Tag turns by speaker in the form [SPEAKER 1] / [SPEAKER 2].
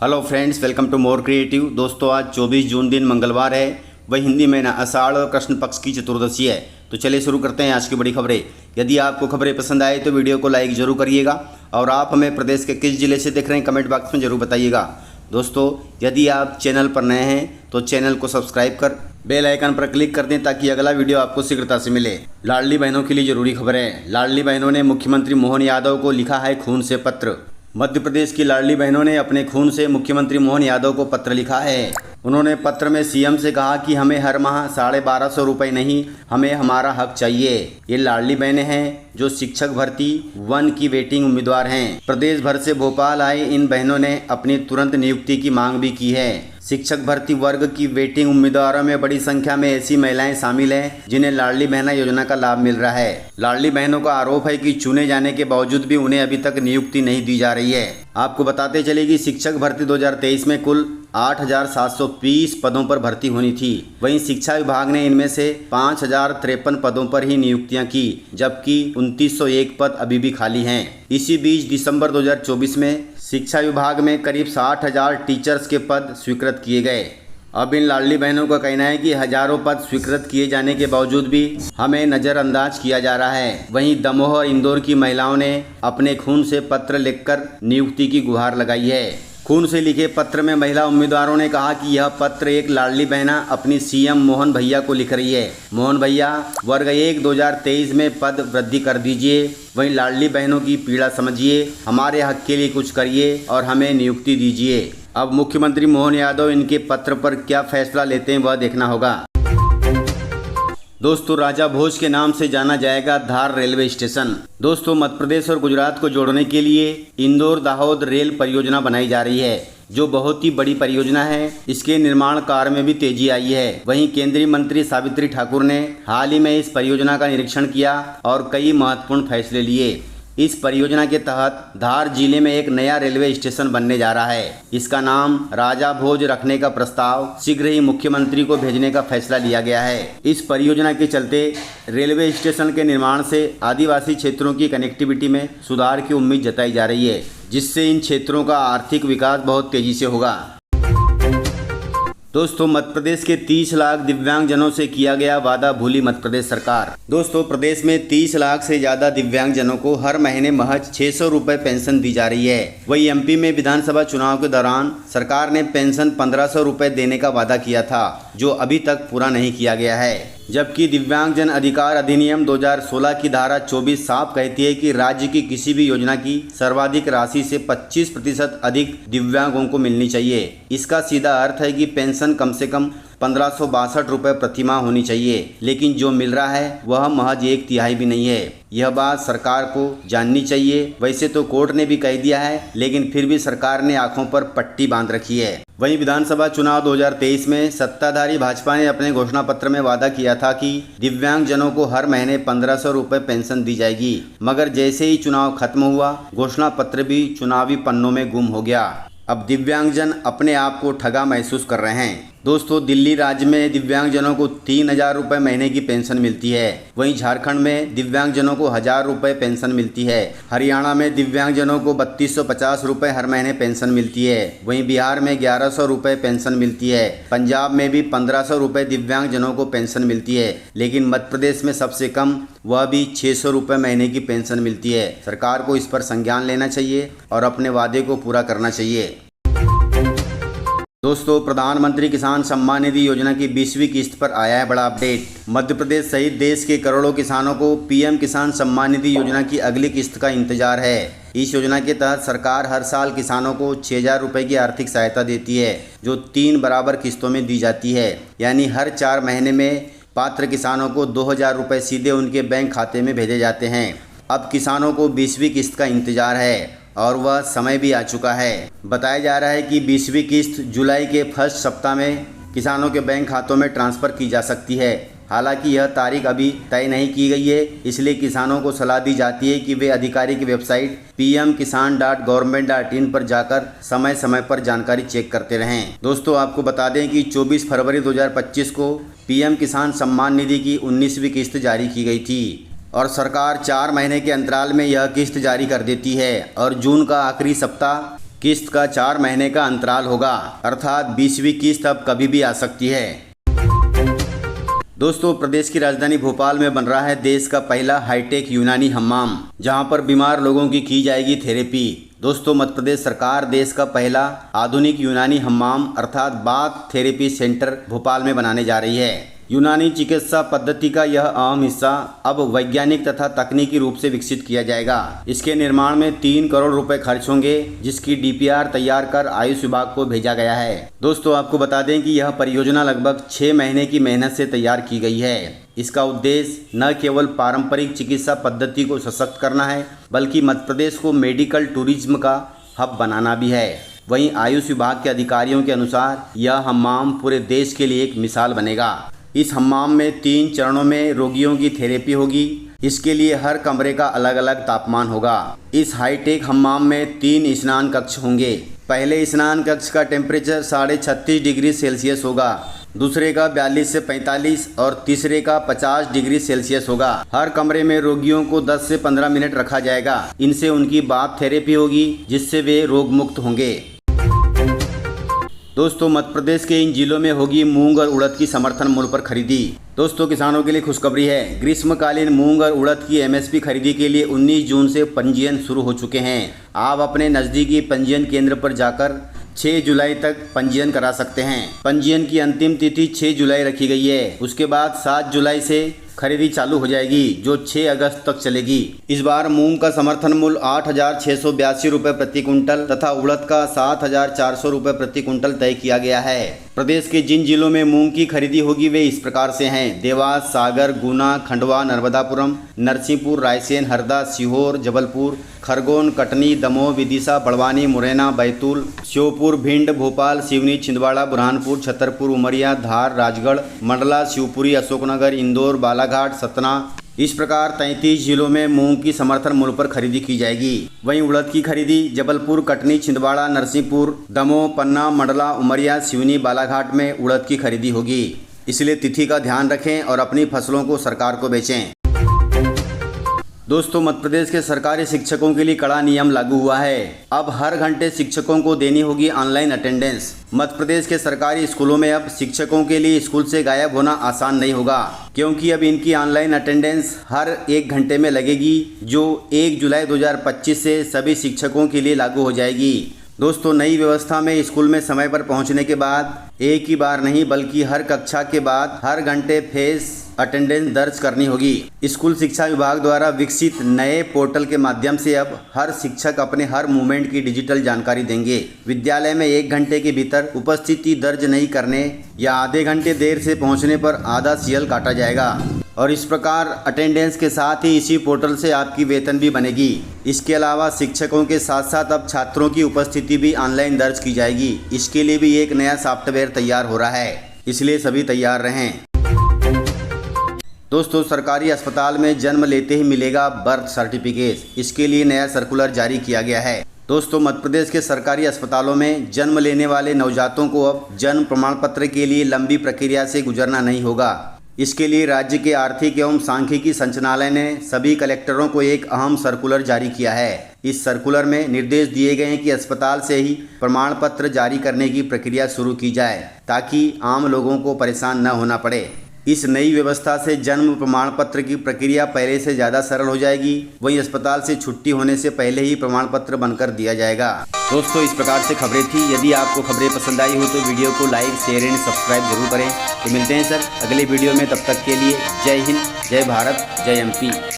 [SPEAKER 1] Hello friends, welcome to more creative. दोस्तों, आज 24 जून दिन मंगलवार है, वही हिंदी महीना आषाढ़ और कृष्ण पक्ष की चतुर्दशी है। तो चलिए शुरू करते हैं आज की बड़ी खबरें। यदि आपको खबरें पसंद आए तो वीडियो को लाइक जरूर करिएगा और आप हमें प्रदेश के किस जिले से देख रहे हैं कमेंट बॉक्स में जरूर बताइएगा। दोस्तों, यदि आप चैनल पर नए हैं तो चैनल को सब्सक्राइब कर बेल आइकन पर क्लिक कर दें ताकि अगला वीडियो आपको शीघ्रता से मिले। लाडली बहनों के लिए जरूरी खबरें। लाडली बहनों ने मुख्यमंत्री मोहन यादव को लिखा है खून से पत्र। मध्य प्रदेश की लाडली बहनों ने अपने खून से मुख्यमंत्री मोहन यादव को पत्र लिखा है। उन्होंने पत्र में सीएम से कहा कि हमें हर माह 1250 रुपये नहीं, हमें हमारा हक चाहिए। ये लाडली बहनें हैं जो शिक्षक भर्ती 1 की वेटिंग उम्मीदवार हैं। प्रदेश भर से भोपाल आए इन बहनों ने अपनी तुरंत नियुक्ति की मांग भी की है। शिक्षक भर्ती वर्ग की वेटिंग उम्मीदवारों में बड़ी संख्या में ऐसी महिलाएं शामिल हैं जिन्हें लाडली बहना योजना का लाभ मिल रहा है। लाडली बहनों का आरोप है कि चुने जाने के बावजूद भी उन्हें अभी तक नियुक्ति नहीं दी जा रही है। आपको बताते चले कि शिक्षक भर्ती 2023 में कुल 8,720 पदों पर भर्ती होनी थी। वहीं शिक्षा विभाग ने इनमें से 5,053 पदों पर ही नियुक्तियां की, जबकि 2,901 पद अभी भी खाली हैं। इसी बीच दिसंबर 2024 में शिक्षा विभाग में करीब 60,000 टीचर्स के पद स्वीकृत किए गए। अब इन लाडली बहनों का कहना है कि हजारों पद स्वीकृत किए जाने के बावजूद भी हमें नज़रअंदाज किया जा रहा है। वहीं दमोह और इंदौर की महिलाओं ने अपने खून से पत्र लिखकर नियुक्ति की गुहार लगाई है। खून से लिखे पत्र में महिला उम्मीदवारों ने कहा कि यह पत्र एक लाडली बहना अपनी सीएम मोहन भैया को लिख रही है। मोहन भैया, वर्ग 1 2023 में पद वृद्धि कर दीजिए। वहीं लाडली बहनों की पीड़ा समझिए, हमारे हक के लिए कुछ करिए और हमें नियुक्ति दीजिए। अब मुख्यमंत्री मोहन यादव इनके पत्र पर क्या फैसला लेते हैं वह देखना होगा। दोस्तों, राजा भोज के नाम से जाना जाएगा धार रेलवे स्टेशन। दोस्तों, मध्य प्रदेश और गुजरात को जोड़ने के लिए इंदौर दाहोद रेल परियोजना बनाई जा रही है, जो बहुत ही बड़ी परियोजना है। इसके निर्माण कार्य में भी तेजी आई है। वहीं केंद्रीय मंत्री सावित्री ठाकुर ने हाल ही में इस परियोजना का निरीक्षण किया और कई महत्वपूर्ण फैसले लिए। इस परियोजना के तहत धार जिले में एक नया रेलवे स्टेशन बनने जा रहा है। इसका नाम राजा भोज रखने का प्रस्ताव शीघ्र ही मुख्यमंत्री को भेजने का फैसला लिया गया है। इस परियोजना के चलते रेलवे स्टेशन के निर्माण से आदिवासी क्षेत्रों की कनेक्टिविटी में सुधार की उम्मीद जताई जा रही है, जिससे इन क्षेत्रों का आर्थिक विकास बहुत तेजी से होगा। दोस्तों, मध्य प्रदेश के 30 लाख दिव्यांगजनों से किया गया वादा भूली मध्य प्रदेश सरकार। दोस्तों, प्रदेश में 30 लाख से ज्यादा दिव्यांगजनों को हर महीने महज 600 रुपये पेंशन दी जा रही है। वहीं एमपी में विधानसभा चुनाव के दौरान सरकार ने पेंशन 1500 रुपये देने का वादा किया था, जो अभी तक पूरा नहीं किया गया है। जबकि दिव्यांगजन अधिकार अधिनियम 2016 की धारा 24 साफ कहती है कि राज्य की किसी भी योजना की सर्वाधिक राशि से 25% अधिक दिव्यांगों को मिलनी चाहिए। इसका सीधा अर्थ है कि पेंशन कम से कम 1562 रुपये प्रतिमाह होनी चाहिए, लेकिन जो मिल रहा है वह महज 1/3 भी नहीं है। यह बात सरकार को जाननी चाहिए। वैसे तो कोर्ट ने भी कह दिया है, लेकिन फिर भी सरकार ने आंखों पर पट्टी बांध रखी है। वहीं विधानसभा चुनाव 2023 में सत्ताधारी भाजपा ने अपने घोषणा पत्र में वादा किया था कि दिव्यांगजनों को हर महीने 1500 रुपये पेंशन दी जाएगी, मगर जैसे ही चुनाव खत्म हुआ, घोषणा पत्र भी चुनावी पन्नों में गुम हो गया। अब दिव्यांगजन अपने आप को ठगा महसूस कर रहे हैं। दोस्तों, दिल्ली राज्य में दिव्यांगजनों को 3000 रुपये महीने की पेंशन मिलती है। वहीं झारखंड में दिव्यांगजनों को 1000 रुपये पेंशन मिलती है। हरियाणा में दिव्यांगजनों को 3250 रुपये हर महीने पेंशन मिलती है। वहीं बिहार में 1100 रुपये पेंशन मिलती है। पंजाब में भी 1500 रुपये दिव्यांगजनों को पेंशन मिलती है। लेकिन मध्य प्रदेश में सबसे कम, वह भी 600 रुपये महीने की पेंशन मिलती है। सरकार को इस पर संज्ञान लेना चाहिए और अपने वादे को पूरा करना चाहिए। दोस्तों, प्रधानमंत्री किसान सम्मान निधि योजना की 20वीं किस्त पर आया है बड़ा अपडेट। मध्य प्रदेश सहित देश के करोड़ों किसानों को पीएम किसान सम्मान निधि योजना की अगली किस्त का इंतजार है। इस योजना के तहत सरकार हर साल किसानों को 6000 रुपये की आर्थिक सहायता देती है, जो 3 बराबर किस्तों में दी जाती है। यानी हर 4 महीने में पात्र किसानों को 2000 रुपये सीधे उनके बैंक खाते में भेजे जाते हैं। अब किसानों को 20वीं किस्त का इंतजार है और वह समय भी आ चुका है। बताया जा रहा है कि 20वीं किस्त जुलाई के फर्स्ट सप्ताह में किसानों के बैंक खातों में ट्रांसफ़र की जा सकती है। हालांकि यह तारीख अभी तय नहीं की गई है, इसलिए किसानों को सलाह दी जाती है कि वे अधिकारी की वेबसाइट pmkisan.government.in पर जाकर समय समय पर जानकारी चेक करते रहें। दोस्तों, आपको बता दें कि 24 फरवरी 2025 को पीएम किसान सम्मान निधि की 19वीं किस्त जारी की गई थी और सरकार 4 महीने के अंतराल में यह किस्त जारी कर देती है और जून का आखिरी सप्ताह किस्त का 4 महीने का अंतराल होगा, अर्थात 20वीं किस्त अब कभी भी आ सकती है। दोस्तों, प्रदेश की राजधानी भोपाल में बन रहा है देश का पहला हाईटेक यूनानी हम्माम, जहां पर बीमार लोगों की जाएगी थेरेपी। दोस्तों, मध्य प्रदेश सरकार देश का पहला आधुनिक यूनानी हम्माम अर्थात बाथ थेरेपी सेंटर भोपाल में बनाने जा रही है। यूनानी चिकित्सा पद्धति का यह अहम हिस्सा अब वैज्ञानिक तथा तकनीकी रूप से विकसित किया जाएगा। इसके निर्माण में 3 करोड़ रुपए खर्च होंगे, जिसकी डीपीआर तैयार कर आयुष विभाग को भेजा गया है। दोस्तों, आपको बता दें कि यह परियोजना लगभग 6 महीने की मेहनत से तैयार की गई है। इसका उद्देश्य न केवल पारंपरिक चिकित्सा पद्धति को सशक्त करना है, बल्कि मध्य प्रदेश को मेडिकल टूरिज्म का हब बनाना भी है। वहीं आयुष विभाग के अधिकारियों के अनुसार यह हम्माम पूरे देश के लिए एक मिसाल बनेगा। इस हम्माम में 3 चरणों में रोगियों की थेरेपी होगी। इसके लिए हर कमरे का अलग अलग तापमान होगा। इस हाईटेक हम्माम में 3 स्नान कक्ष होंगे। पहले स्नान कक्ष का टेम्परेचर 36.5 डिग्री सेल्सियस होगा, दूसरे का 42 से 45 और तीसरे का 50 डिग्री सेल्सियस होगा। हर कमरे में रोगियों को 10 से 15 मिनट रखा जाएगा। इनसे उनकी बाथ थेरेपी होगी, जिससे वे रोग मुक्त होंगे। दोस्तों, मध्य प्रदेश के इन जिलों में होगी मूंग और उड़द की समर्थन मूल्य पर खरीदी। दोस्तों, किसानों के लिए खुशखबरी है। ग्रीष्मकालीन मूंग और उड़द की एमएसपी खरीदी के लिए 19 जून से पंजीयन शुरू हो चुके हैं। आप अपने नज़दीकी पंजीयन केंद्र पर जाकर 6 जुलाई तक पंजीयन करा सकते हैं। पंजीयन की अंतिम तिथि 6 जुलाई रखी गई है। उसके बाद 7 जुलाई से खरीदी चालू हो जाएगी, जो 6 अगस्त तक चलेगी। इस बार मूंग का समर्थन मूल्य 8,682 रुपये प्रति कुंटल तथा उड़द का 7,400 रुपये प्रति कुंटल तय किया गया है। प्रदेश के जिन जिलों में मूंग की खरीदी होगी वे इस प्रकार से हैं: देवास, सागर, गुना, खंडवा, नर्मदापुरम, नरसिंहपुर, रायसेन, हरदा, सीहोर, जबलपुर, खरगोन, कटनी, दमोह, विदिशा, बड़वानी, मुरैना, बैतूल, श्योपुर, भिंड, भोपाल, सिवनी, छिंदवाड़ा, बुरहानपुर, छतरपुर, उमरिया, धार, राजगढ़, मंडला, शिवपुरी, अशोकनगर, इंदौर, बालाघाट, सतना। इस प्रकार 33 जिलों में मूंग की समर्थन मूल्य पर खरीदी की जाएगी। वहीं उड़द की खरीदी जबलपुर, कटनी, छिंदवाड़ा, नरसिंहपुर, दमोह, पन्ना, मंडला, उमरिया, सिवनी, बालाघाट में उड़द की खरीदी होगी। इसलिए तिथि का ध्यान रखें और अपनी फसलों को सरकार को बेचें। दोस्तों, मध्य प्रदेश के सरकारी शिक्षकों के लिए कड़ा नियम लागू हुआ है। अब हर घंटे शिक्षकों को देनी होगी ऑनलाइन अटेंडेंस। मध्य प्रदेश के सरकारी स्कूलों में अब शिक्षकों के लिए स्कूल से गायब होना आसान नहीं होगा, क्योंकि अब इनकी ऑनलाइन अटेंडेंस हर 1 घंटे में लगेगी, जो 1 जुलाई 2025 से सभी शिक्षकों के लिए लागू हो जाएगी। दोस्तों, नई व्यवस्था में स्कूल में समय पर पहुंचने के बाद एक ही बार नहीं बल्कि हर कक्षा के बाद हर घंटे फेस अटेंडेंस दर्ज करनी होगी। स्कूल शिक्षा विभाग द्वारा विकसित नए पोर्टल के माध्यम से अब हर शिक्षक अपने हर मूवमेंट की डिजिटल जानकारी देंगे। विद्यालय में 1 घंटे के भीतर उपस्थिति दर्ज नहीं करने या आधे घंटे देर से पहुंचने पर आधा CL काटा जाएगा और इस प्रकार अटेंडेंस के साथ ही इसी पोर्टल से आपकी वेतन भी बनेगी। इसके अलावा शिक्षकों के साथ साथ अब छात्रों की उपस्थिति भी ऑनलाइन दर्ज की जाएगी। इसके लिए भी एक नया सॉफ्टवेयर तैयार हो रहा है, इसलिए सभी तैयार रहें। दोस्तों, सरकारी अस्पताल में जन्म लेते ही मिलेगा बर्थ सर्टिफिकेट। इसके लिए नया सर्कुलर जारी किया गया है। दोस्तों, मध्य प्रदेश के सरकारी अस्पतालों में जन्म लेने वाले नवजातों को अब जन्म प्रमाण पत्र के लिए लंबी प्रक्रिया से गुजरना नहीं होगा। इसके लिए राज्य के आर्थिक एवं सांख्यिकी संचालनालय ने सभी कलेक्टरों को एक अहम सर्कुलर जारी किया है। इस सर्कुलर में निर्देश दिए गए हैं कि अस्पताल से ही प्रमाण पत्र जारी करने की प्रक्रिया शुरू की जाए, ताकि आम लोगों को परेशान न होना पड़े। इस नई व्यवस्था से जन्म प्रमाण पत्र की प्रक्रिया पहले से ज़्यादा सरल हो जाएगी। वहीं अस्पताल से छुट्टी होने से पहले ही प्रमाण पत्र बनकर दिया जाएगा। दोस्तों, इस प्रकार से खबरें थी। यदि आपको खबरें पसंद आई हो तो वीडियो को लाइक, शेयर एंड सब्सक्राइब जरूर करें। तो मिलते हैं सर अगले वीडियो में, तब तक के लिए जय हिंद, जय भारत, जय MP।